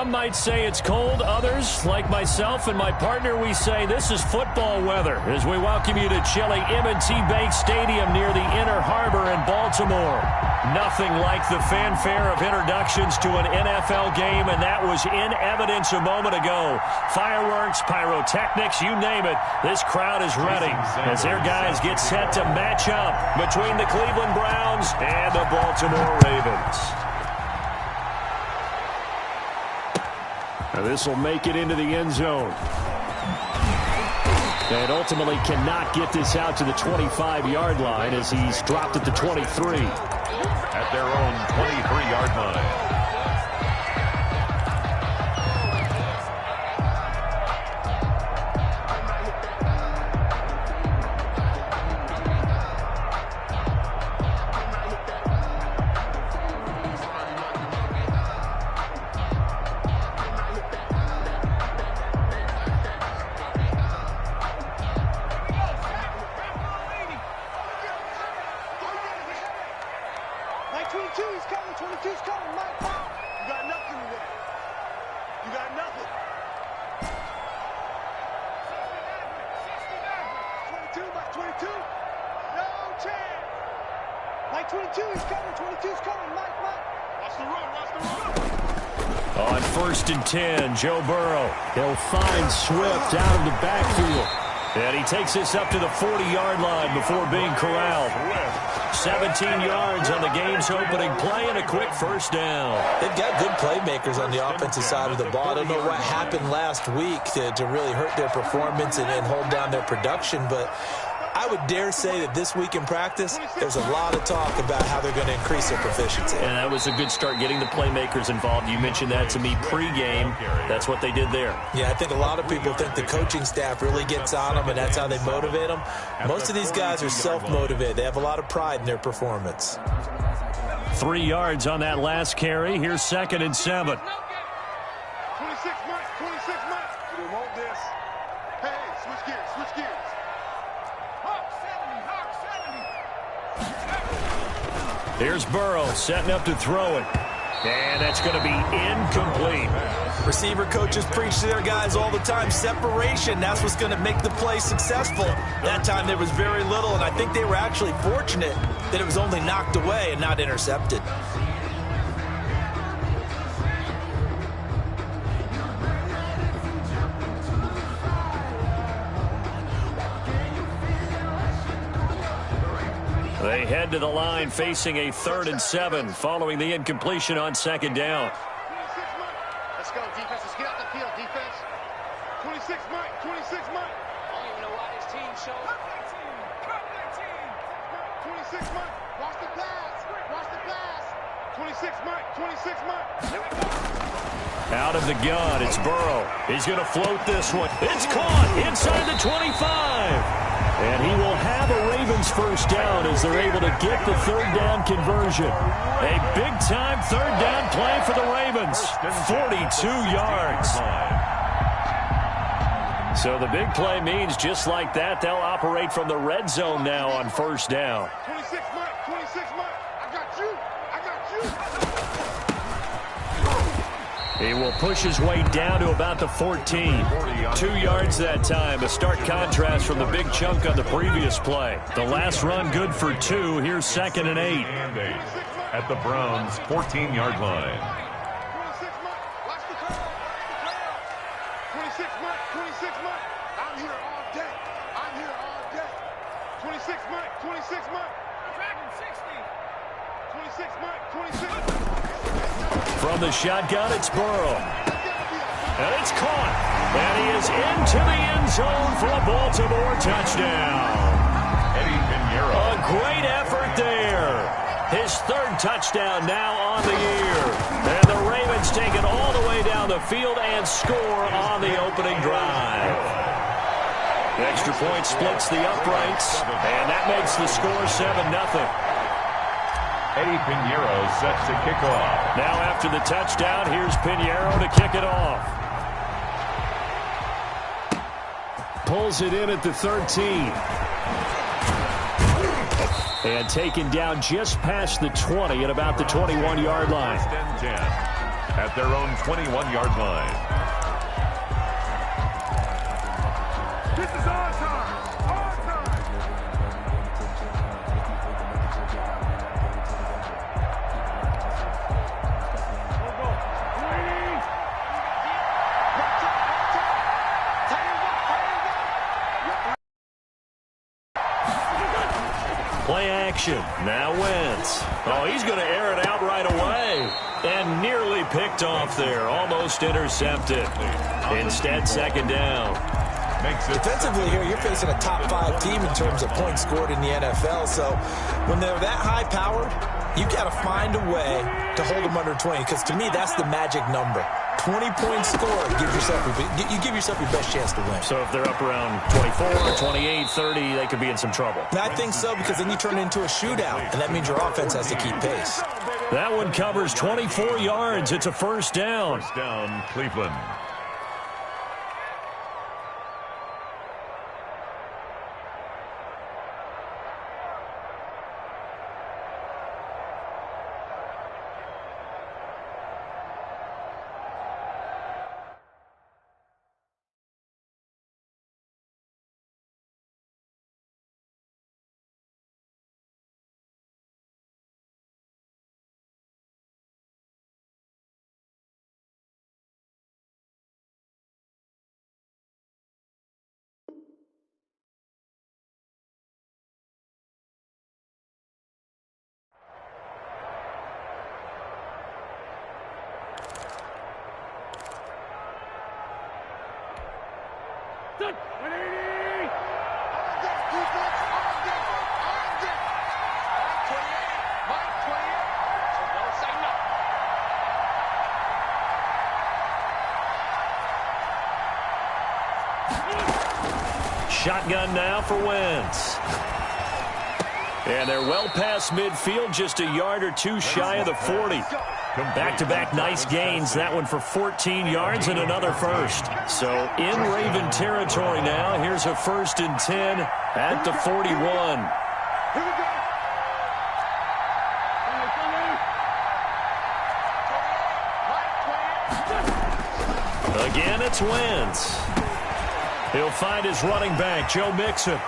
Some might say it's cold. Others, like myself and my partner, we say this is football weather as we welcome you to chilly M&T Bank Stadium near the Inner Harbor in Baltimore. Nothing like the fanfare of introductions to an NFL game, and that was in evidence a moment ago. Fireworks, pyrotechnics, you name it. This crowd is ready as their guys get set to match up between the Cleveland Browns and the Baltimore Ravens. Now this will make it into the end zone. And ultimately cannot get this out to the 25-yard line as he's dropped at the 23. At their own 23-yard line. On 1st and 10, Joe Burrow. He'll find Swift out of the backfield. And he takes this up to the 40-yard line before being corralled. 17 yards on the game's opening play and a quick first down. They've got good playmakers on the offensive side of the ball. I don't know what happened last week to really hurt their performance and hold down their production, but I would dare say that this week in practice, there's a lot of talk about how they're going to increase their proficiency. And that was a good start getting the playmakers involved. You mentioned that to me pregame. That's what they did there. Yeah, I think a lot of people think the coaching staff really gets on them, and that's how they motivate them. Most of these guys are self-motivated. They have a lot of pride in their performance. 3 yards on that last carry. Here's 2nd and 7. 26 Mike, 26 Mike. We want this. Hey, switch gears, switch gears. Here's Burrow setting up to throw it. And that's going to be incomplete. Receiver coaches preach to their guys all the time. Separation, that's what's going to make the play successful. That time there was very little, and I think they were actually fortunate that it was only knocked away and not intercepted. They head to the line facing a 3rd and 7 following the incompletion on 2nd down. 26 Mike. Let's go, defense. Let's get out the field, defense. 26 Mike, 26 Mike. I don't even know why this team showed up. 26 Mike. Watch the pass. Watch the pass. 26 Mike, 26 Mike. Out of the gun, it's Burrow. He's going to float this one. It's caught inside the 25. And he will have a Ravens first down as they're able to get the 3rd down conversion. A big-time 3rd down play for the Ravens. 42 yards. So the big play means just like that, they'll operate from the red zone now on 1st down. 26 Mike, 26 Mike. I got you. I got you. He will push his way down to about the 14. 2 yards that time. A stark contrast from the big chunk on the previous play. The last run good for 2. Here's 2nd and 8. At the Browns' 14-yard line. 26 Mike. Watch the crowd. 26 Mike, 26 Mike. I'm here all day. I'm here all day. 26 Mike, 26 Mike. Dragon 60. 26 Mike, 26. From the shotgun, it's Burrow. And it's caught. And he is into the end zone for a Baltimore touchdown. Eddie Pinheiro. A great effort there. His 3rd touchdown now on the year. And the Ravens take it all the way down the field and score on the opening drive. The extra point splits the uprights, and that makes the score 7-0. Eddie Pinheiro sets to kick off. Now after the touchdown, here's Pinheiro to kick it off. Pulls it in at the 13. And taken down just past the 20 at about the 21-yard line. at their own 21-yard line. This is our time. Our time. Play action. Now Wentz. Oh, he's going to air it out right away. And nearly picked off there. Almost intercepted. Instead, second down. Defensively here, you're facing a top 5 team in terms of points scored in the NFL. So when they're that high powered, you got to find a way to hold them under 20. Because to me, that's the magic number. 20 points scored. You give yourself your best chance to win. So if they're up around 24, 28, 30, they could be in some trouble. And I think so, because then you turn it into a shootout, and that means your offense has to keep pace. That one covers 24 yards. It's a first down. First down, Cleveland. Shotgun now for Wentz. And they're well past midfield, just a yard or two shy of the 40. Back-to-back nice gains. That one for 14 yards and another first. So in Raven territory now. Here's a 1st and 10 at the 41. Again, it's Wentz. He'll find his running back, Joe Mixon.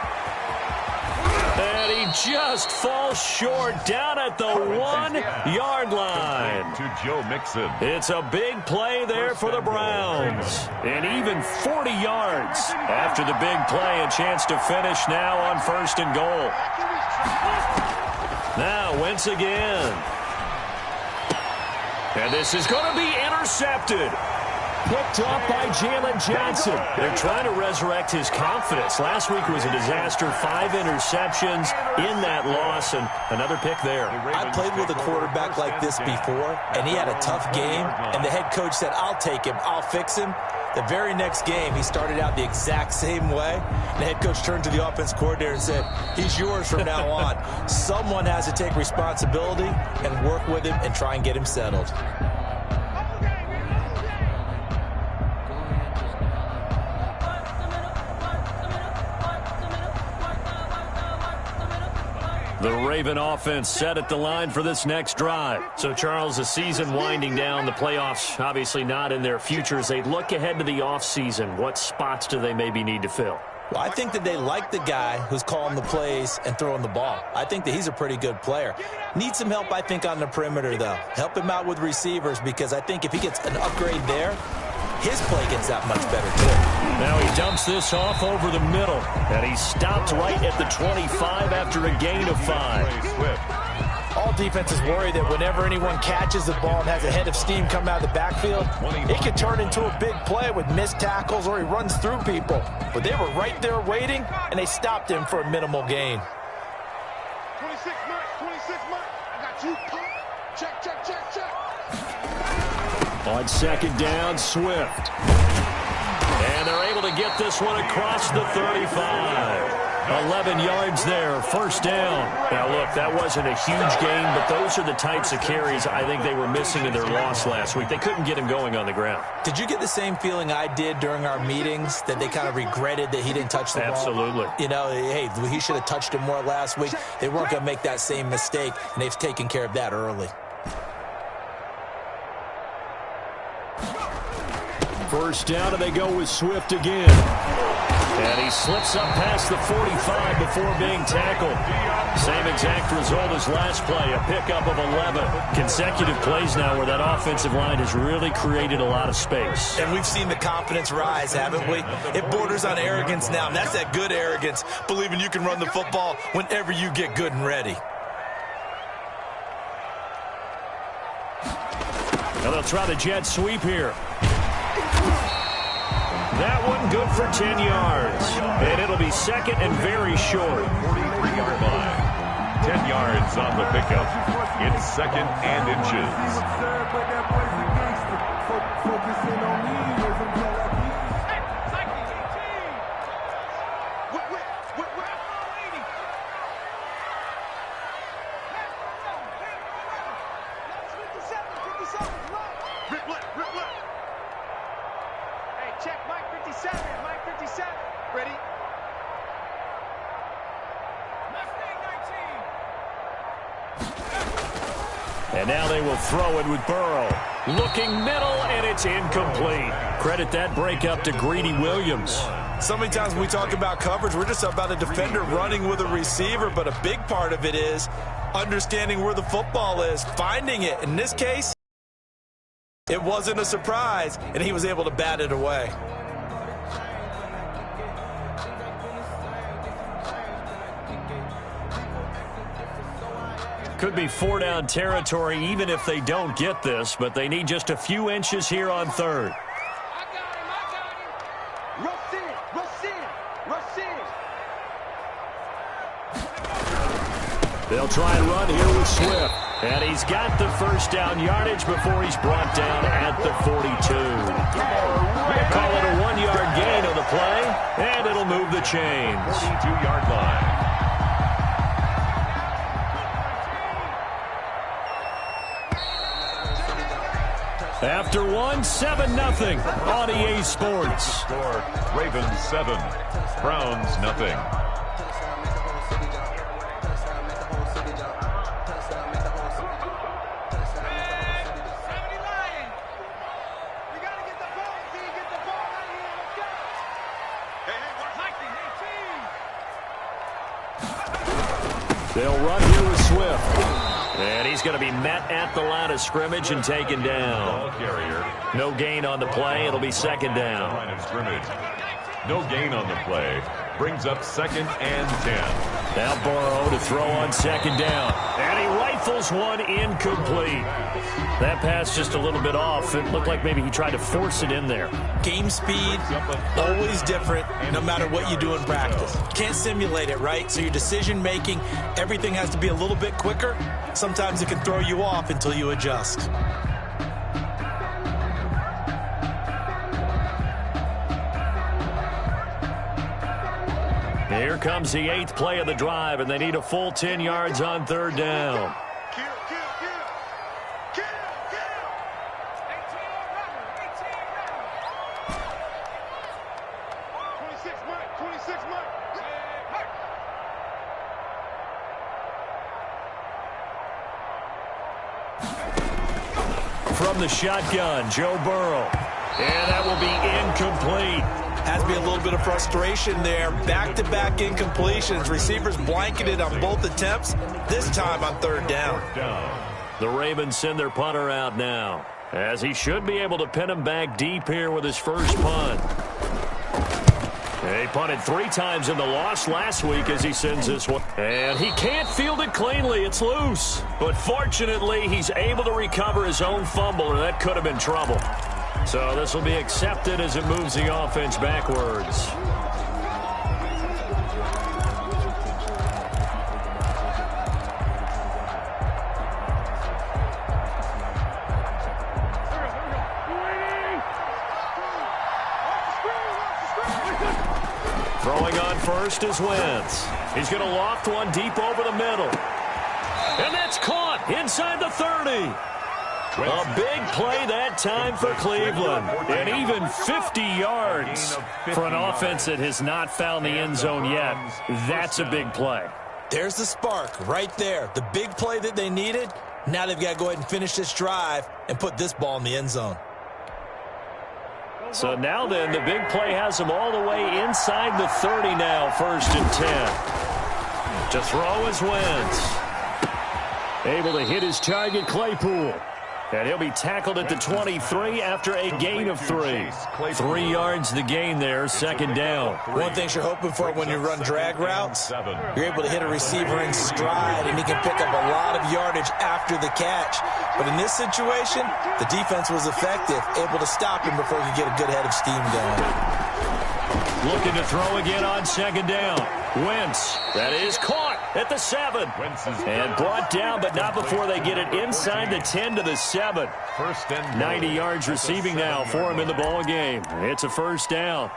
And he just falls short down at the 1-yard line. To Joe Mixon. It's a big play there for the Browns. And even 40 yards after the big play. A chance to finish now on 1st and goal. Now Wentz again. And this is going to be intercepted. Picked off by Jalen Johnson. They're trying to resurrect his confidence. Last week was a disaster. 5 interceptions in that loss, and another pick there. I played with a quarterback like this before, and he had a tough game, and the head coach said, I'll take him, I'll fix him. The very next game, he started out the exact same way. The head coach turned to the offense coordinator and said, he's yours from now on. Someone has to take responsibility and work with him and try and get him settled. The Raven offense set at the line for this next drive. So, Charles, the season winding down, the playoffs obviously not in their future. As they look ahead to the offseason, what spots do they maybe need to fill? Well, I think that they like the guy who's calling the plays and throwing the ball. I think that he's a pretty good player. Needs some help, I think, on the perimeter, though. Help him out with receivers, because I think if he gets an upgrade there, his play gets that much better, too. Now he dumps this off over the middle, and he stopped right at the 25 after a gain of 5. All defenses worry that whenever anyone catches the ball and has a head of steam come out of the backfield, it can turn into a big play with missed tackles or he runs through people. But they were right there waiting, and they stopped him for a minimal gain. 26 Mike. I got you. Check. On second down, Swift. And they're able to get this one across the 35. 11 yards there, first down. Now, look, that wasn't a huge gain, but those are the types of carries I think they were missing in their loss last week. They couldn't get him going on the ground. Did you get the same feeling I did during our meetings, that they kind of regretted that he didn't touch the ball? Absolutely. You know, hey, he should have touched him more last week. They weren't going to make that same mistake, and they've taken care of that early. First down, and they go with Swift again. And he slips up past the 45 before being tackled. Same exact result as last play, a pickup of 11. Consecutive plays now where that offensive line has really created a lot of space. And we've seen the confidence rise, haven't we? It borders on arrogance now, and that's that good arrogance, believing you can run the football whenever you get good and ready. Now they'll try the jet sweep here. That one good for 10 yards. And it'll be second and very short. 43-yard line. 10 yards on the pickup. It's second and inches. Check Mike 57. Mike 57. Ready? And now they will throw it with Burrow. Looking middle, and it's incomplete. Credit that breakup to Greedy Williams. So many times when we talk about coverage, we're just about a defender running with a receiver, but a big part of it is understanding where the football is, finding it. In this case, it wasn't a surprise, and he was able to bat it away. Could be 4-down territory even if they don't get this, but they need just a few inches here on third. I got him. Rush in. Rush in. They'll try and run here with Swift. And he's got the first down yardage before he's brought down at the 42. We'll call it a 1-yard gain on the play, and it'll move the chains. 42-yard line. After one, 7-0 on EA Sports. Score, Ravens 7, Browns nothing. They'll run here with Swift. And he's going to be met at the line of scrimmage and taken down. No gain on the play. It'll be second down. Line of scrimmage. No gain on the play. Brings up second and 10. Now Burrow to throw on second down. And he rifles one incomplete. That pass just a little bit off. It looked like maybe he tried to force it in there. Game speed, always different, no matter what you do in practice. Can't simulate it, right? So your decision making, everything has to be a little bit quicker. Sometimes it can throw you off until you adjust. Here comes the 8th play of the drive, and they need a full 10 yards on third down. Kill. 26 Mike. From the shotgun, Joe Burrow. And that will be incomplete. Has to be a little bit of frustration there. Back-to-back incompletions. Receivers blanketed on both attempts, this time on third down. The Ravens send their punter out now, as he should be able to pin him back deep here with his first punt. He punted 3 times in the loss last week as he sends this one. And he can't field it cleanly. It's loose. But fortunately, he's able to recover his own fumble, or that could have been trouble. So this will be accepted as it moves the offense backwards. Throwing on first is Wentz. He's going to loft one deep over the middle. And that's caught inside the 30. A big play that time for Cleveland. And even 50 yards for an offense that has not found the end zone yet. That's a big play. There's the spark right there. The big play that they needed. Now they've got to go ahead and finish this drive and put this ball in the end zone. So now then, the big play has him all the way inside the 30 now, 1st and 10. To throw is Wentz. Able to hit his target, Claypool. And he'll be tackled at the 23 after a gain of 3. 3 yards the gain there, 2nd down. One thing you're hoping for when you run drag routes, you're able to hit a receiver in stride, and he can pick up a lot of yardage after the catch. But in this situation, the defense was effective, able to stop him before he could get a good head of steam going. Looking to throw again on 2nd down. Wentz, that is caught at the 7. And brought down, but not before they get it inside the 10 to the 7. 90 yards receiving now for him in the ball game. It's a 1st down.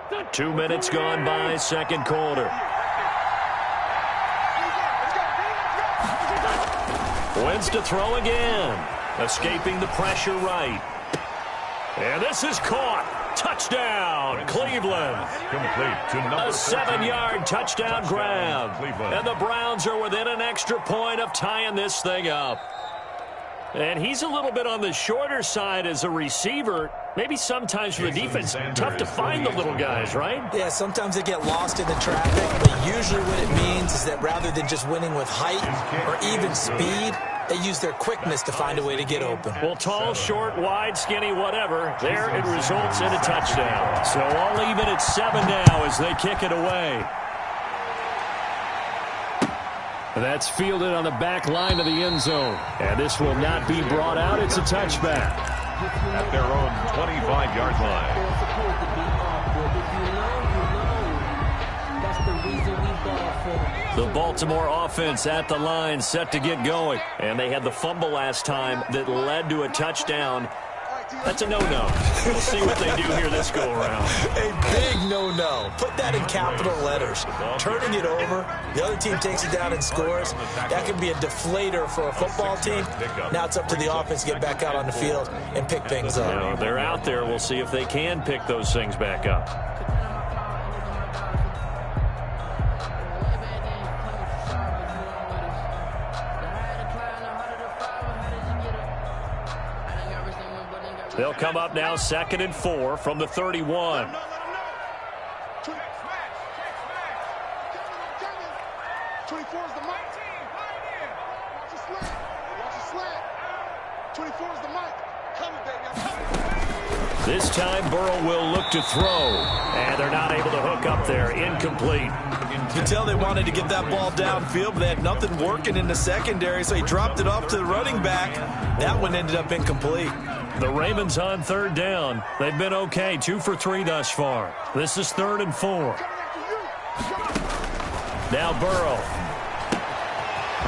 The 2 minutes gone by, 2nd quarter. Wentz to throw again. Escaping the pressure right. And this is caught. Touchdown, Cleveland. Complete to number A 7-yard touchdown grab. Cleveland. And the Browns are within an extra point of tying this thing up. And he's a little bit on the shorter side as a receiver. Maybe sometimes for the defense, tough to find the little guys, right? Yeah, sometimes they get lost in the traffic, but usually what it means is that rather than just winning with height or even speed, they use their quickness to find a way to get open. Well, tall, short, wide, skinny, whatever, there it results in a touchdown. So all even at 7 now as they kick it away. That's fielded on the back line of the end zone. And this will not be brought out. It's a touchback. At their own 25-yard line. The Baltimore offense at the line, set to get going. And they had the fumble last time that led to a touchdown. That's a no-no. We'll see what they do here this go-around. A big no-no. Put that in capital letters. Turning it over, the other team takes it down and scores. That can be a deflator for a football team. Now it's up to the offense to get back out on the field and pick things up. Now, they're out there. We'll see if they can pick those things back up. They'll come up now 2nd and 4 from the 31. No. 24 is the mic. Watch the slant. Watch the slant. 24 is the mic. Coming, baby. I'm coming. This time Burrow will look to throw. And they're not able to hook up there. Incomplete. You can tell they wanted to get that ball downfield, but they had nothing working in the secondary, so he dropped it off to the running back. That one ended up incomplete. The Ravens on 3rd down. They've been okay, 2 for 3 thus far. This is 3rd and 4. Now Burrow.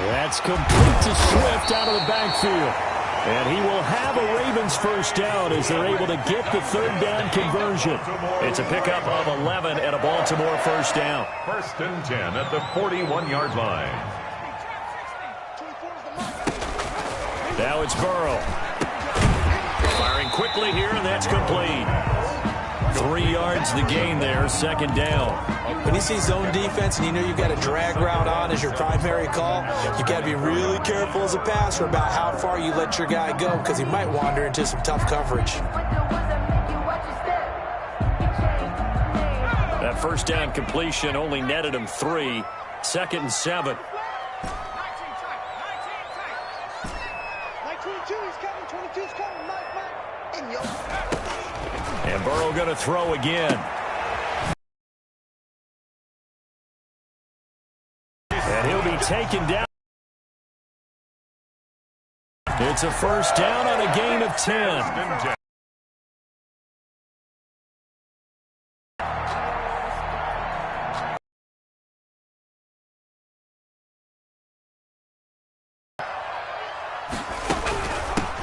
That's complete to Swift out of the backfield. And he will have a Ravens 1st down as they're able to get the 3rd down conversion. It's a pickup of 11 and a Baltimore 1st down. 1st and 10 at the 41-yard line. Now it's Burrow. Firing quickly here, and that's complete. 3 yards the gain there, 2nd down. When you see zone defense and you know you've got a drag route on as your primary call, you got to be really careful as a passer about how far you let your guy go because he might wander into some tough coverage. That 1st down completion only netted him 3. 2nd and 7. 22, he's coming. 22's coming. Mike. And Burrow going to throw again. And he'll be taken down. It's a 1st down on a gain of 10.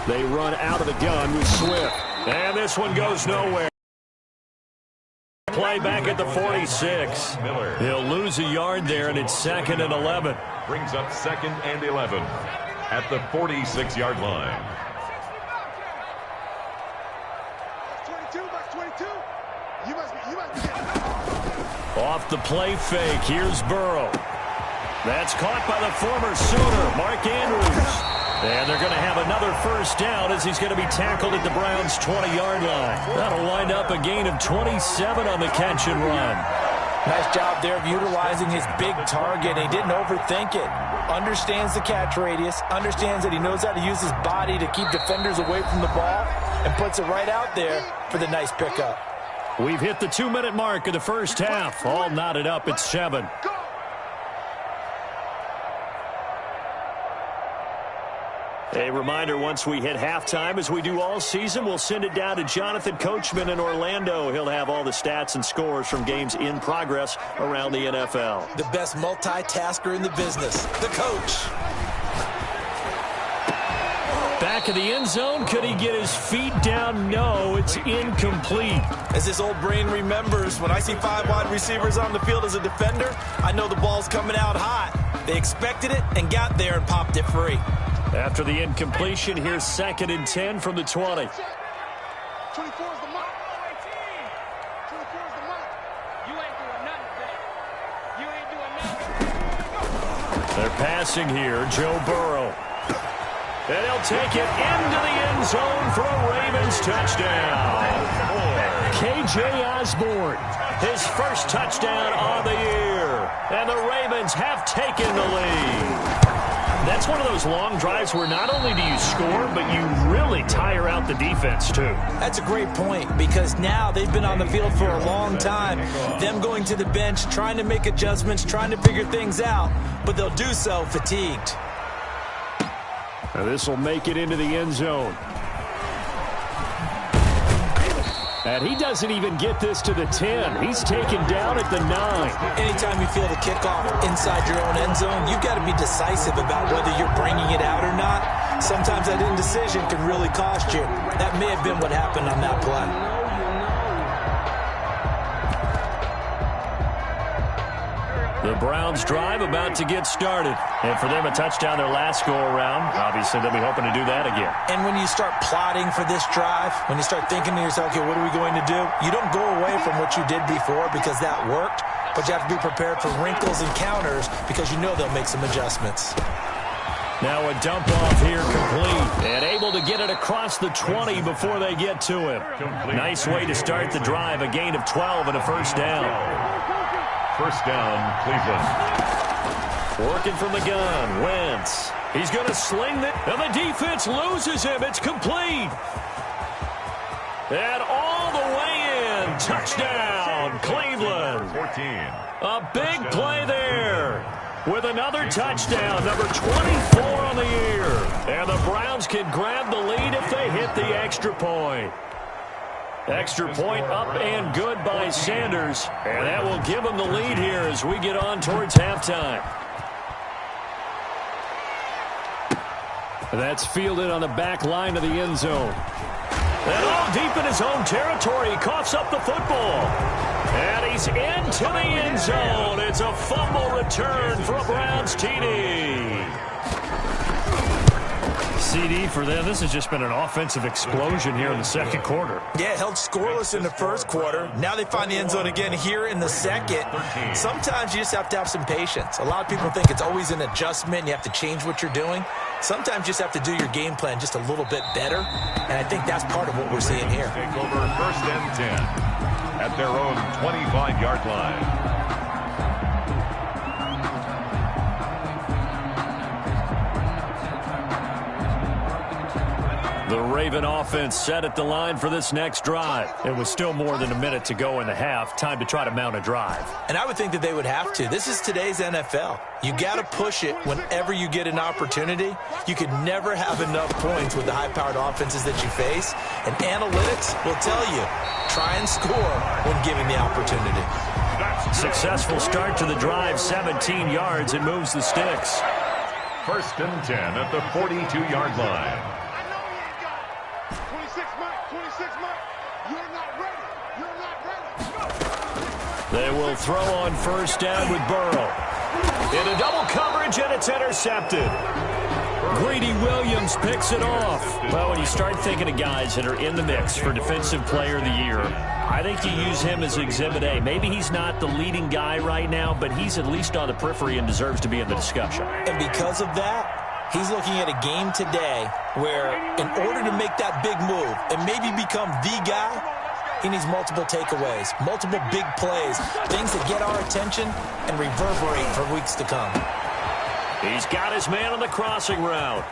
They run out of the gun with Swift. And this one goes nowhere. Play back at the 46. Miller. He'll lose a yard there, and it's 2nd and 11. Brings up 2nd and 11 at the 46-yard line. 22. You must be Off the play fake, here's Burrow. That's caught by the former Sooner, Mark Andrews. And they're going to have another first down as he's going to be tackled at the Browns' 20-yard line. That'll wind up a gain of 27 on the catch and run. Nice job there of utilizing his big target. He didn't overthink it. Understands the catch radius, understands that he knows how to use his body to keep defenders away from the ball, and puts it right out there for the nice pickup. We've hit the 2-minute mark of the first half. All knotted up at 7. A reminder, once we hit halftime, as we do all season, we'll send it down to Jonathan Coachman in Orlando. He'll have all the stats and scores from games in progress around the NFL. The best multitasker in the business, the coach. Back of the end zone, could he get his feet down? No, it's incomplete. As this old brain remembers, when I see 5 wide receivers on the field as a defender, I know the ball's coming out hot. They expected it and got there and popped it free. After the incompletion, here's 2nd and 10 from the 20. 24 is the mark. 24 is the mark. You ain't doing nothing, baby. You ain't doing nothing. They're passing here, Joe Burrow. And he'll take it into the end zone for a Ravens touchdown. KJ Osborne, his first touchdown on the year. And the Ravens have taken the lead. That's one of those long drives where not only do you score, but you really tire out the defense, too. That's a great point, because now they've been on the field for a long time. Them going to the bench, trying to make adjustments, trying to figure things out, but they'll do so fatigued. Now this will make it into the end zone. And he doesn't even get this to the 10. He's taken down at the 9. Anytime you feel the kickoff inside your own end zone, you've got to be decisive about whether you're bringing it out or not. Sometimes that indecision can really cost you. That may have been what happened on that play. The Browns drive about to get started. And for them, a touchdown their last go-around. Obviously, they'll be hoping to do that again. And when you start plotting for this drive, when you start thinking to yourself, okay, what are we going to do? You don't go away from what you did before because that worked, but you have to be prepared for wrinkles and counters because you know they'll make some adjustments. Now a dump off here complete. And able to get it across the 20 before they get to him. Nice way to start the drive. A gain of 12 and a first down. First down, Cleveland. Working from the gun, Wentz. He's going to sling it, and the defense loses him. It's complete. And all the way in. Touchdown, Cleveland. 14. A big play there. With another touchdown, number 24 on the year. And the Browns can grab the lead if they hit the extra point. Extra point up and good by Sanders. And that will give them the lead here as we get on towards halftime. That's fielded on the back line of the end zone. And all deep in his own territory, he coughs up the football. And he's into the end zone. It's a fumble return for a Browns TD. CD for them. This has just been an offensive explosion here in the second quarter. Yeah, held scoreless in the first quarter. Now they find the end zone again here in the second. Sometimes you just have to have some patience. A lot of people think it's always an adjustment. You have to change what you're doing. Sometimes you just have to do your game plan just a little bit better. And I think that's part of what we're seeing here. Take over first and 10 at their own 25-yard line. The Raven offense set at the line for this next drive. It was still more than a minute to go in the half. Time to try to mount a drive. And I would think that they would have to. This is today's NFL. You got to push it whenever you get an opportunity. You could never have enough points with the high-powered offenses that you face. And analytics will tell you, try and score when given the opportunity. Successful start to the drive, 17 yards, and moves the sticks. First and 10 at the 42-yard line. They will throw on first down with Burrow. Into double coverage, and it's intercepted. Greedy Williams picks it off. Well, when you start thinking of guys that are in the mix for Defensive Player of the Year, I think you use him as Exhibit A. Maybe he's not the leading guy right now, but he's at least on the periphery and deserves to be in the discussion. And because of that, He's looking at a game today where in order to make that big move and maybe become the guy, he needs multiple takeaways, multiple big plays, things that get our attention and reverberate for weeks to come. He's got his man on the crossing route.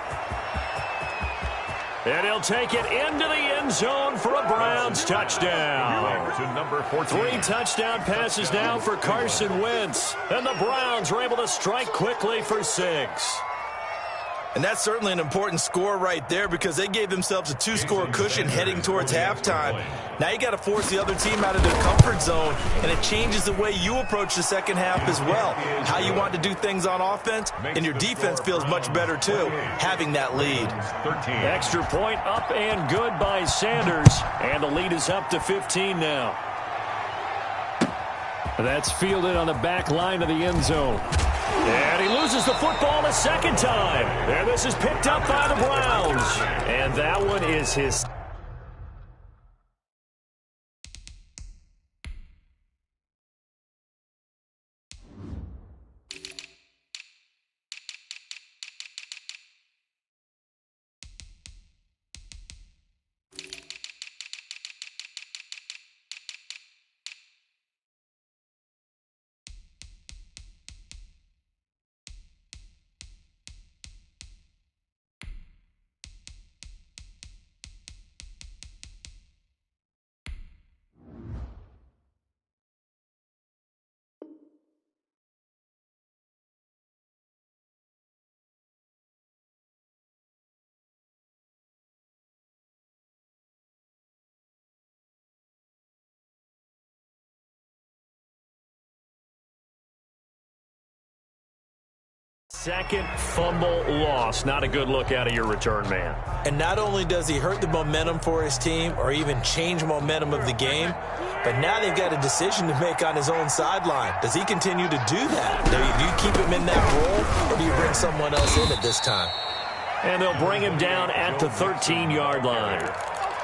And he'll take it into the end zone for a Browns touchdown. To number 14. 3 touchdown passes now for Carson Wentz. And the Browns are able to strike quickly for 6. And that's certainly an important score right there because they gave themselves a 2-score cushion heading towards halftime. Now you got to force the other team out of their comfort zone, and it changes the way you approach the second half as well. How you want to do things on offense, and your defense feels much better too, having that lead. Extra point up and good by Sanders, and the lead is up to 15 now. That's fielded on the back line of the end zone. And he loses the football a second time. And this is picked up by the Browns. And that one is his. Second fumble loss. Not a good look out of your return man. And not only does he hurt the momentum for his team or even change momentum of the game, but now they've got a decision to make on his own sideline. Does he continue to do that? Do you keep him in that role, or do you bring someone else in at this time? And they'll bring him down at the 13-yard line.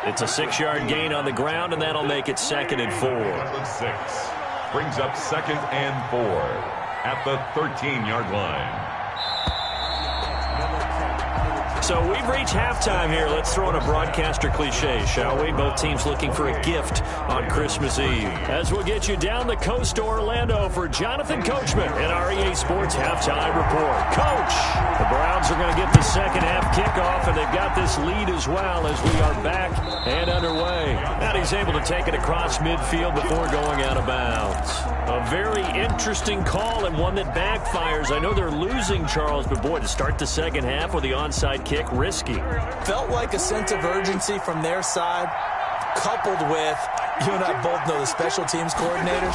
It's a 6-yard gain on the ground, and that'll make it 2nd and 4. 6 brings up 2nd and 4 at the 13-yard line. So we've reached halftime here. Let's throw in a broadcaster cliche, shall we? Both teams looking for a gift on Christmas Eve. As we'll get you down the coast to Orlando for Jonathan Coachman in our EA Sports Halftime Report. Coach, the Browns are going to get the second half kickoff, and they've got this lead as well as we are back and underway. And he's able to take it across midfield before going out of bounds. A very interesting call and one that backfires. I know they're losing, Charles, but boy, to start the second half with the onside kick, risky. Felt like a sense of urgency from their side, coupled with, you and I both know the special teams coordinators,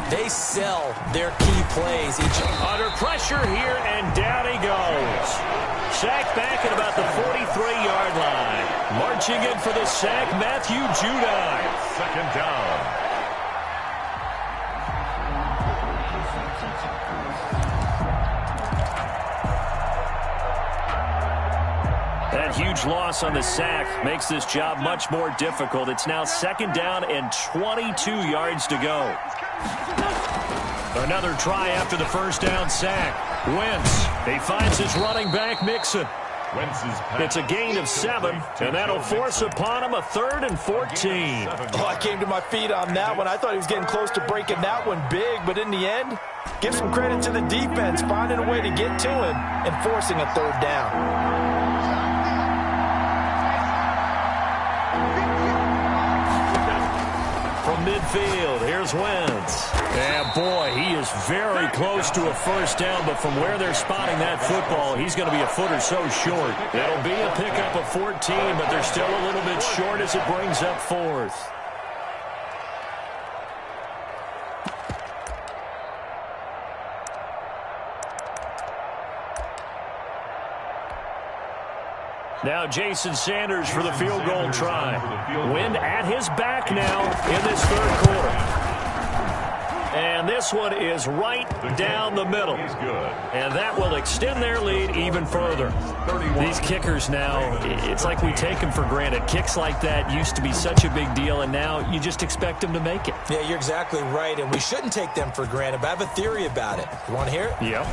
they sell their key plays each. Under pressure here, and down he goes. Sack back at about the 43-yard line. Marching in for the sack, Matthew Judon. 2nd down. That huge loss on the sack makes this job much more difficult. It's now 2nd down and 22 yards to go. Another try after the first down sack. Wentz, he finds his running back, Mixon. It's a gain of 7, and that'll force upon him a 3rd and 14. Oh, I came to my feet on that one. I thought he was getting close to breaking that one big, but in the end, give some credit to the defense, finding a way to get to him and forcing a 3rd down. From midfield, here's Wentz. And boy, he is very close to a first down, but from where they're spotting that football, he's going to be a foot or so short. It'll be a pickup of 14, but they're still a little bit short as it brings up 4th. Now Jason Sanders for the field goal try. Wind at his back now in this 3rd quarter. And this one is right down the middle. And that will extend their lead even further. These kickers now, it's like we take them for granted. Kicks like that used to be such a big deal, and now you just expect them to make it. Yeah, you're exactly right, and we shouldn't take them for granted, but I have a theory about it. You want to hear it? Yep.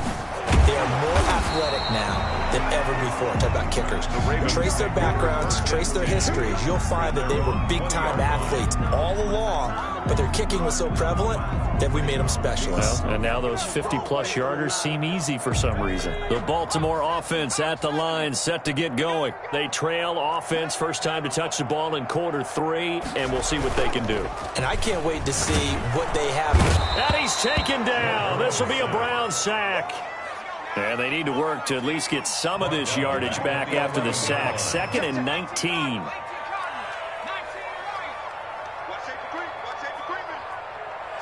They are more athletic now than ever before. Talk about kickers. Trace their backgrounds, trace their histories. You'll find that they were big-time athletes all along, but their kicking was so prevalent that we made them specialists. Well, and now those 50-plus yarders seem easy for some reason. The Baltimore offense at the line, set to get going. They trail offense, first time to touch the ball in quarter 3, and we'll see what they can do. And I can't wait to see what they have. And he's taken down. This will be a Brown sack. And they need to work to at least get some of this yardage back after the sack. 2nd and 19.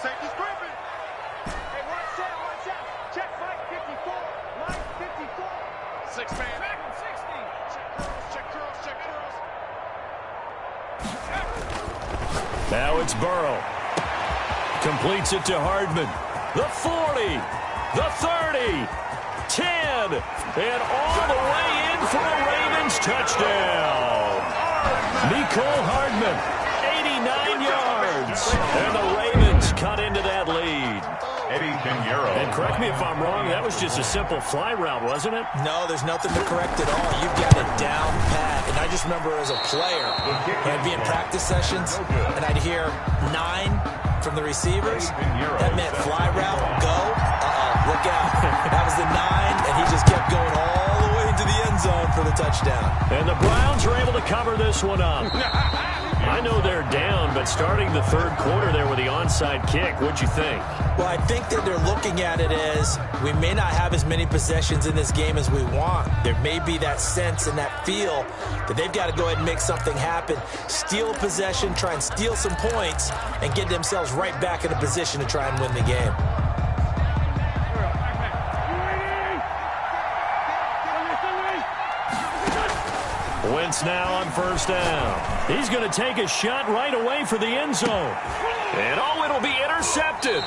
Safety's creeping. Hey, watch out. Check Mike 54. Mike 54. 6-man. Back 60. Check curls. Now it's Burrow. Completes it to Hardman. The 40. The 30. 10. And all the way in for a Ravens touchdown. Mecole Hardman. 89 yards. And the Ravens cut into that lead. Eddie Pinheiro. And correct me if I'm wrong, that was just a simple fly route, wasn't it? No, there's nothing to correct at all. You've got it down pat. And I just remember as a player, I'd be in practice sessions, and I'd hear 9 from the receivers. That meant fly route, go. Uh-oh, look out. That was the 9, and he just kept going all the way into the end zone for the touchdown. And the Browns are able to cover this one up. I know they're down, but starting the third quarter there with the onside kick, what'd you think? Well, I think that they're looking at it as we may not have as many possessions in this game as we want. There may be that sense and that feel that they've got to go ahead and make something happen, steal a possession, try and steal some points, and get themselves right back in a position to try and win the game. Wentz now on first down. He's going to take a shot right away for the end zone. And it'll be intercepted.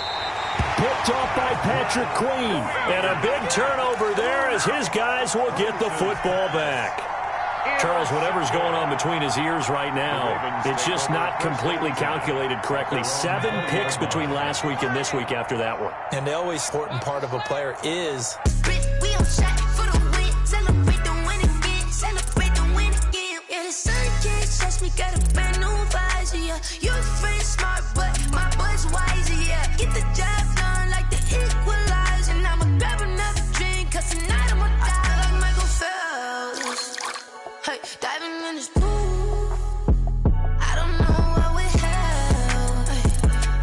Picked off by Patrick Queen. And a big turnover there as his guys will get the football back. Charles, whatever's going on between his ears right now, it's just not completely calculated correctly. 7 picks between last week and this week after that one. And the always important part of a player is... Got a brand new visor, yeah. Your friend's smart, but my boy's wiser, yeah. Get the job done like the equalizer. And I'ma grab another drink, cause tonight I'ma die like Michael Phelps. Hey, diving in this pool, I don't know what we have. Hey,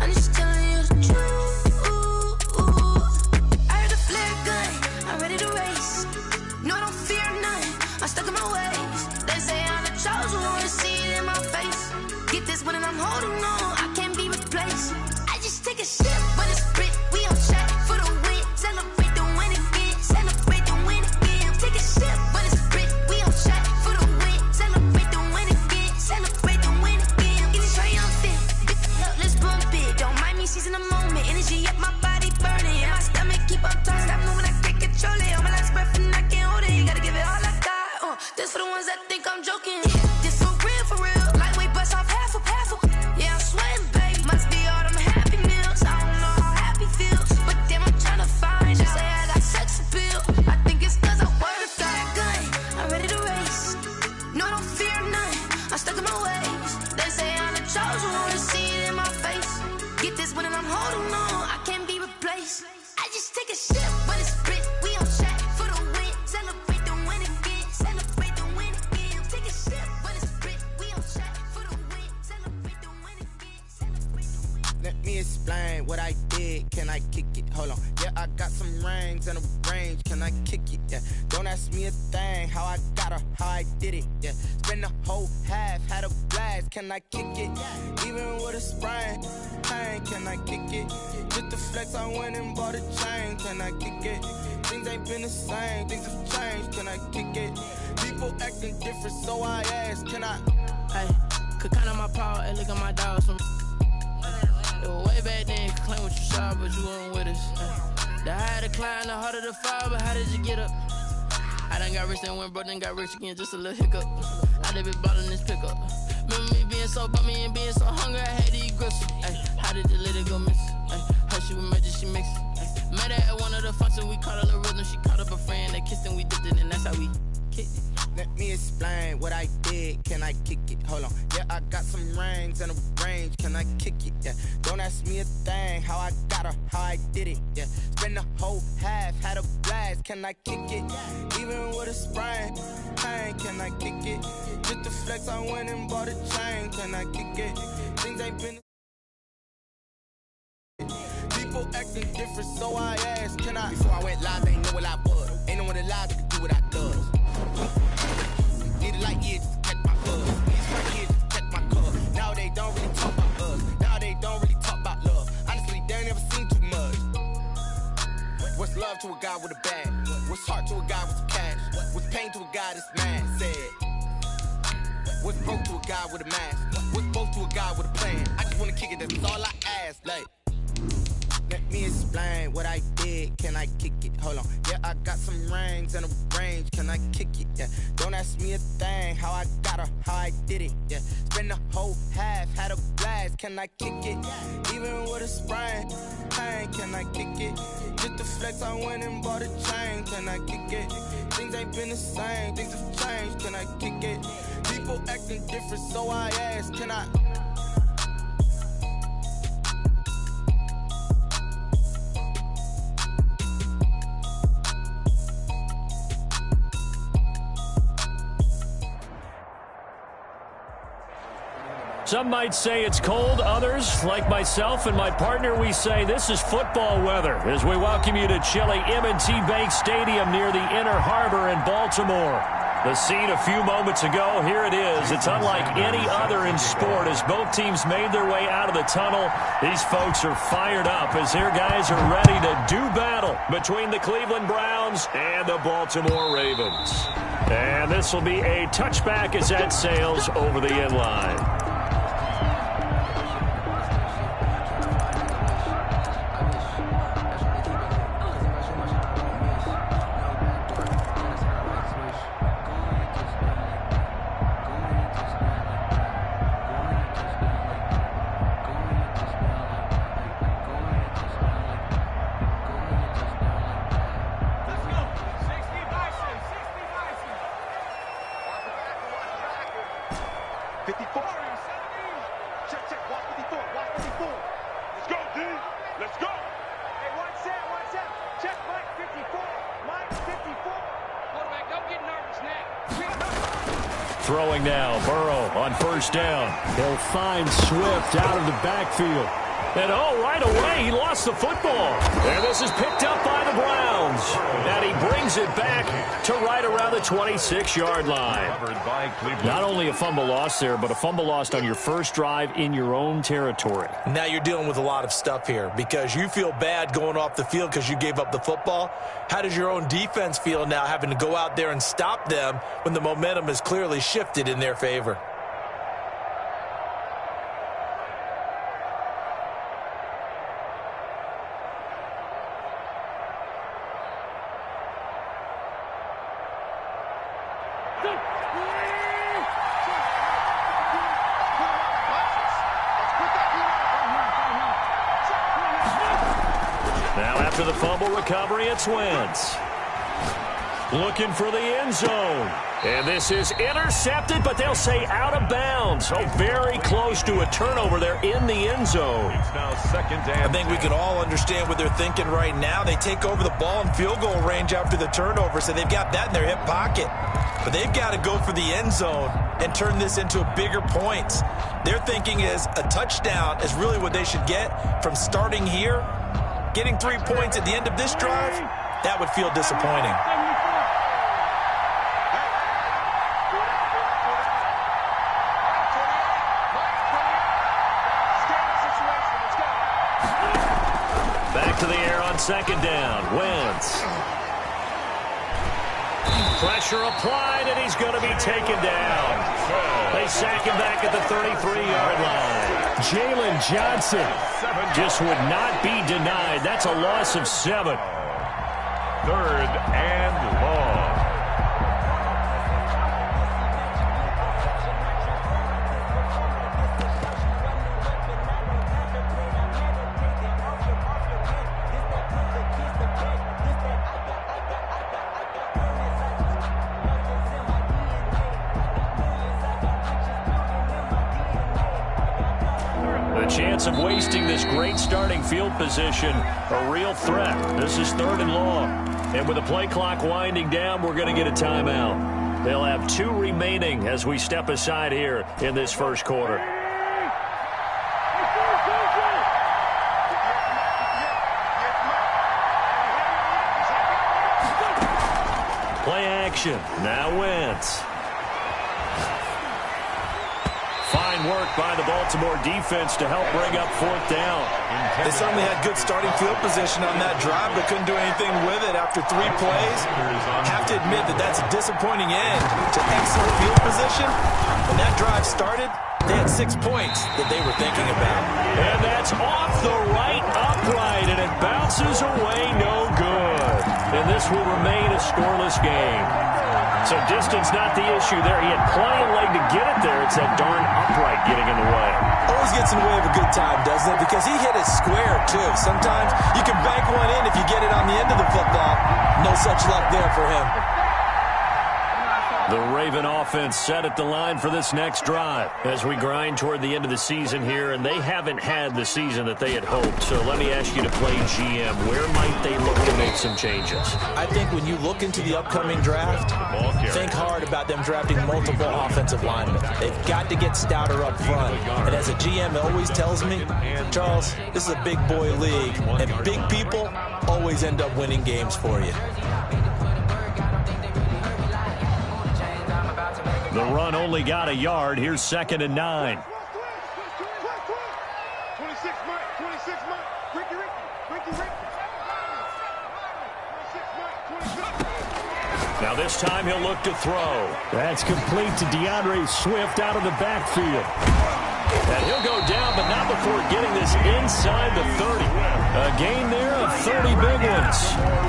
I'm just telling you the truth. I heard a flare gun, I'm ready to race. No, I don't fear none, I'm stuck in my ways. They say I'm the chosen one, see it in my face. Get this one and I'm holding on, I can't be replaced. I just take a sip, but it's Brit, we on shot for the win. Celebrate the win again, celebrate the win again. Take a sip, but it's Brit, we on shot for the win. Celebrate the win again, celebrate the win again. Get it triumphant, let's bump it. Don't mind me seizing the moment, energy up my body burning. And my stomach keep up talking, stop moving, I can't control it. On my last breath and I can't hold it, you gotta give it all I got. This for the ones that think I'm joking. This for real. Lightweight bust off half a. Yeah, I'm sweating, babe. Must be all them happy meals. I don't know how happy feels, but damn, I'm trying to find. Just say I got sex appeal. I think it's cause I work. Got a gun, I'm ready to race. No, I don't fear none. I'm stuck in my ways. They say I'm the chosen one, see it in my face. Get this one and I'm holding on, I can't be replaced. I just take a sip, but it's Brit. We on track for the win. Celebrate the win again. Celebrate the win again. Take a sip, but it's Brit. We on track for the win. Celebrate the win again. Celebrate the win. Let me explain what I did. Can I kick it? Hold on. Yeah, I got some rings and a range. Can I kick it? Yeah. Don't ask me a thing. How I got her, how I did it. Yeah. Spend the whole half, had a blast. Can I kick it? Even with a sprain. Pain, can I kick it? Just the flex, I went and bought a chain. Can I kick it? Things ain't been the same. Things have changed. Can I kick it? People acting different, so I ask. Can I? Hey, could count on my power and look at my dogs. It was way back then, could claim what you saw, but you weren't with us. The higher the climb, the harder the fall, but how did you get up? I done got rich, then went broke, then got rich again, just a little hiccup. I done been ballin' this pickup. Remember me being so bummy and being so hungry, I had to eat gristle. Ay, how did the lady go miss? Ay, how she was magic, she mixed. Made met her at one of the functions, we caught a little rhythm. She caught up a friend, they kissed and we dipped it, and that's how we kicked it. Let me explain what I did. Can I kick it? Hold on. Yeah, I got some rings and a range. Can I kick it? Yeah. Don't ask me a thing. How I got her, how I did it. Yeah. Spend the whole half, had a blast. Can I kick it? Even with a sprain, pain. Can I kick it? Just to flex, I went and bought a chain. Can I kick it? Things ain't been. People acting different, so I asked, can I? Before I went live, they know what I was. Ain't no one alive that can do what I does. Need a light year just to catch my buzz. These right here just to catch my cup. Now they don't really talk about us. Now they don't really talk about love. Honestly, they ain't never seen too much. What's love to a guy with a bag? What's heart to a guy with some cash? What's pain to a guy that's mad? Said. What's broke to a guy with a mask? What's both to a guy with a plan? I just wanna kick it, that's all I ask. Like, let me explain what I did. Can I kick it? Hold on. Yeah, I got some rings and a range. Can I kick it? Yeah. Don't ask me a thing. How I got her, how I did it. Yeah. Spend the whole half, had a blast. Can I kick it? Even with a sprain, pain. Can I kick it? Just to flex, I went and bought a chain. Can I kick it? Things ain't been the same. Things have changed. Can I kick it? People acting different, so I ask, can I? Some might say it's cold. Others, like myself and my partner, we say this is football weather as we welcome you to chilly M&T Bank Stadium near the Inner Harbor in Baltimore. The scene a few moments ago, here it is. It's unlike any other in sport as both teams made their way out of the tunnel. These folks are fired up as their guys are ready to do battle between the Cleveland Browns and the Baltimore Ravens. And this will be a touchback as that sails over the end line. Throwing now, Burrow on first down. He'll find Swift out of the backfield. And right away, he lost the football. And this is picked up by the Browns. And he brings it back to right around the 26-yard line. Not only a fumble loss there, but a fumble lost on your first drive in your own territory. Now you're dealing with a lot of stuff here because you feel bad going off the field because you gave up the football. How does your own defense feel now having to go out there and stop them when the momentum is clearly shifted in their favor? After the fumble recovery, it's Wentz. Looking for the end zone. And this is intercepted, but they'll say out of bounds. So very close to a turnover there in the end zone. It's now second down. I think we can all understand what they're thinking right now. They take over the ball in field goal range after the turnover, so they've got that in their hip pocket. But they've got to go for the end zone and turn this into a bigger points. Their thinking is a touchdown is really what they should get from starting here. Getting 3 points at the end of this drive, that would feel disappointing. Back to the air on second down. Wentz. Pressure applied, and he's going to be taken down. They sack him back at the 33-yard line. Jalen Johnson just would not be denied. That's a loss of 7. Third and long. chance of wasting this great starting field position a real threat. This is 3rd and long. And with the play clock winding down, we're going to get a timeout. They'll have 2 remaining as we step aside here in this first quarter. Play action. Now Wentz. Fine work by the Baltimore defense to help bring up 4th down. They certainly had good starting field position on that drive, but couldn't do anything with it after 3 plays. Have to admit that that's a disappointing end to excellent field position. When that drive started, they had 6 points that they were thinking about. And that's off the right upright, and it bounces away no good. And this will remain a scoreless game. So distance not the issue there. He had plenty of leg to get it there. It's that darn upright getting in the way. Always gets in the way of a good time, doesn't it? Because he hit it square, too. Sometimes you can bank one in if you get it on the end of the football. No such luck there for him. The Raven offense set at the line for this next drive as we grind toward the end of the season here, and they haven't had the season that they had hoped. So let me ask you to play GM. Where might they look to make some changes? I think when you look into the upcoming draft, think hard about them drafting multiple offensive linemen. They've got to get stouter up front. And as a GM always tells me, Charles, this is a big boy league, and big people always end up winning games for you. The run only got a yard. Here's 2nd and 9. 26 Mike, 26 Mike. Ricky. 26 Mike, Now this time he'll look to throw. That's complete to DeAndre Swift out of the backfield. And he'll go down, but not before getting this inside the 30. A gain there of 30 big ones.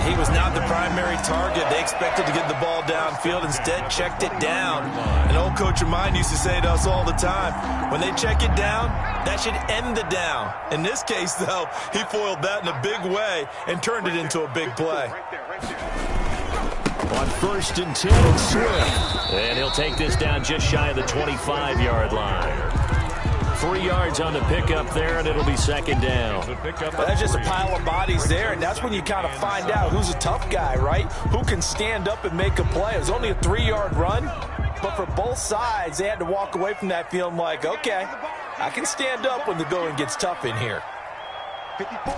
He was not the primary target. They expected to get the ball downfield. Instead, checked it down. An old coach of mine used to say to us all the time, when they check it down, that should end the down. In this case, though, he foiled that in a big way and turned it into a big play. On 1st and 10, Swift. And he'll take this down just shy of the 25-yard line. 3 yards on the pickup there, and it'll be 2nd down. That's just a pile of bodies there, and that's when you kind of find out who's a tough guy, right? Who can stand up and make a play. It was only a 3-yard run, but for both sides, they had to walk away from that feeling like, okay, I can stand up when the going gets tough in here. 54.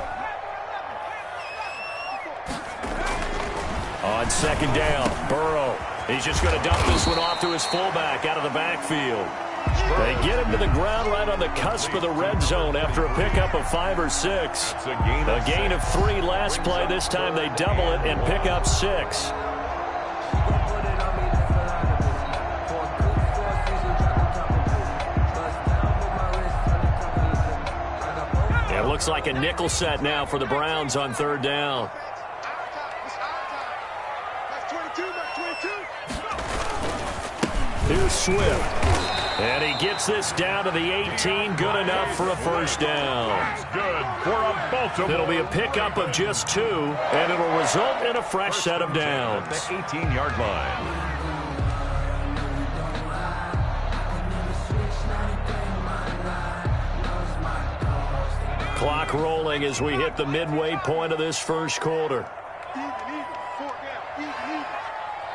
On 2nd down, Burrow. He's just going to dump this one off to his fullback out of the backfield. They get him to the ground right on the cusp of the red zone after a pickup of 5 or 6. A gain of 3 last play. This time they double it and pick up 6. It looks like a nickel set now for the Browns on 3rd down. Here's Swift. And he gets this down to the 18. Good enough for a 1st down. Good for a Baltimore. It'll be a pickup of just 2, and it'll result in a fresh set of downs. The 18-yard line. Clock rolling as we hit the midway point of this first quarter. Even. 4 down. Even.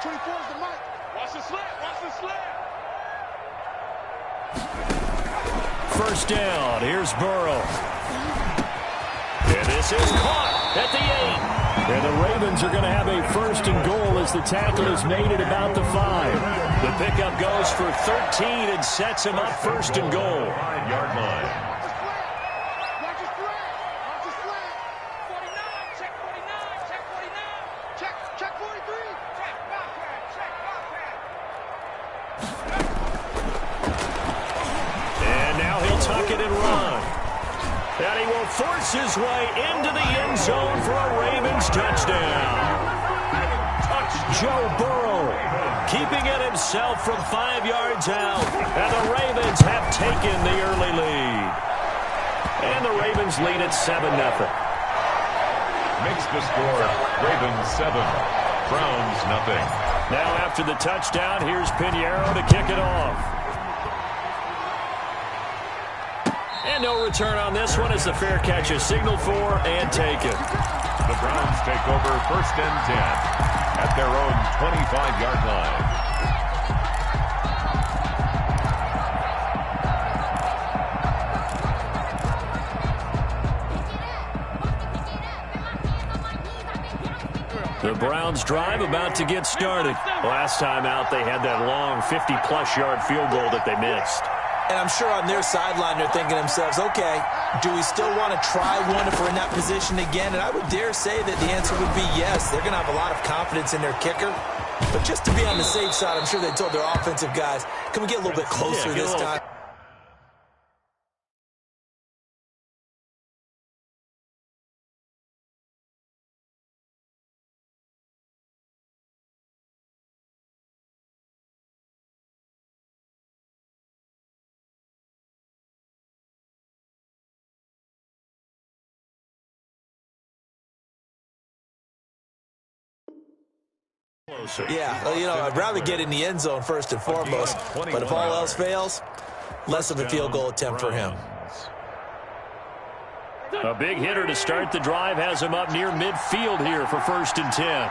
24 is the mic. Watch the slant. 1st down. Here's Burrow. And this is caught at the 8. And the Ravens are going to have a 1st and goal as the tackle is made at about the 5. The pickup goes for 13 and sets him up 1st and goal. 5-yard line. Force his way into the end zone for a Ravens touchdown. Joe Burrow keeping it himself from 5 yards out. And the Ravens have taken the early lead. And the Ravens lead at 7-0. Makes the score Ravens 7, Browns nothing. Now after the touchdown, here's Pinheiro to kick it off. And no return on this one as the fair catch is signaled for and taken. The Browns take over 1st and 10 at their own 25-yard line. The Browns drive about to get started. Last time out, they had that long 50-plus yard field goal that they missed. And I'm sure on their sideline they're thinking to themselves, okay, do we still want to try one if we're in that position again? And I would dare say that the answer would be yes. They're going to have a lot of confidence in their kicker. But just to be on the safe side, I'm sure they told their offensive guys, can we get a little bit closer this time? Yeah, you know, I'd rather get in the end zone first and foremost, but if all else fails, less of a field goal attempt for him. A big hitter to start the drive has him up near midfield here for 1st and 10.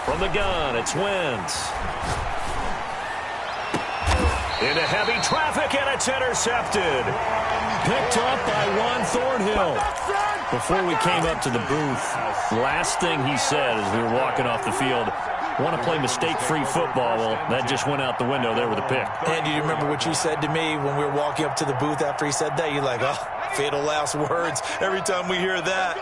From the gun, it's Wentz. Into heavy traffic, and it's intercepted. Picked up by Juan Thornhill. Before we came up to the booth, last thing he said as we were walking off the field, want to play mistake-free football. Well, that just went out the window there with a pick. And you remember what you said to me when we were walking up to the booth after he said that? You're like, oh, fatal last words. Every time we hear that,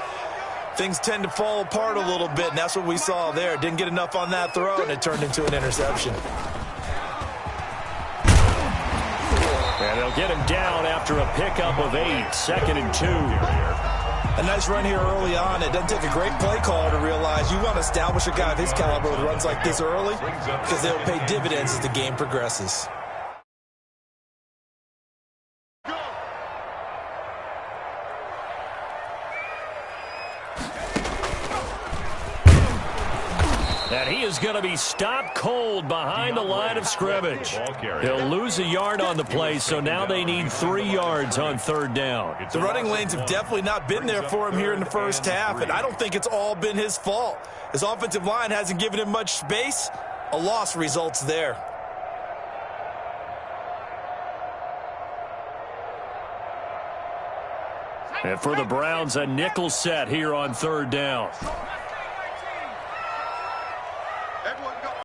things tend to fall apart a little bit, and that's what we saw there. Didn't get enough on that throw, and it turned into an interception. And they'll get him down after a pickup of 8, 2nd and 2. A nice run here early on. It doesn't take a great play caller to realize you want to establish a guy of his caliber with runs like this early because they'll pay dividends as the game progresses. And he is going to be stopped cold behind the line of scrimmage. He'll lose a yard on the play, so now they need 3 yards on 3rd down. The running lanes have definitely not been there for him here in the first half, and I don't think it's all been his fault. His offensive line hasn't given him much space. A loss results there. And for the Browns, a nickel set here on 3rd down.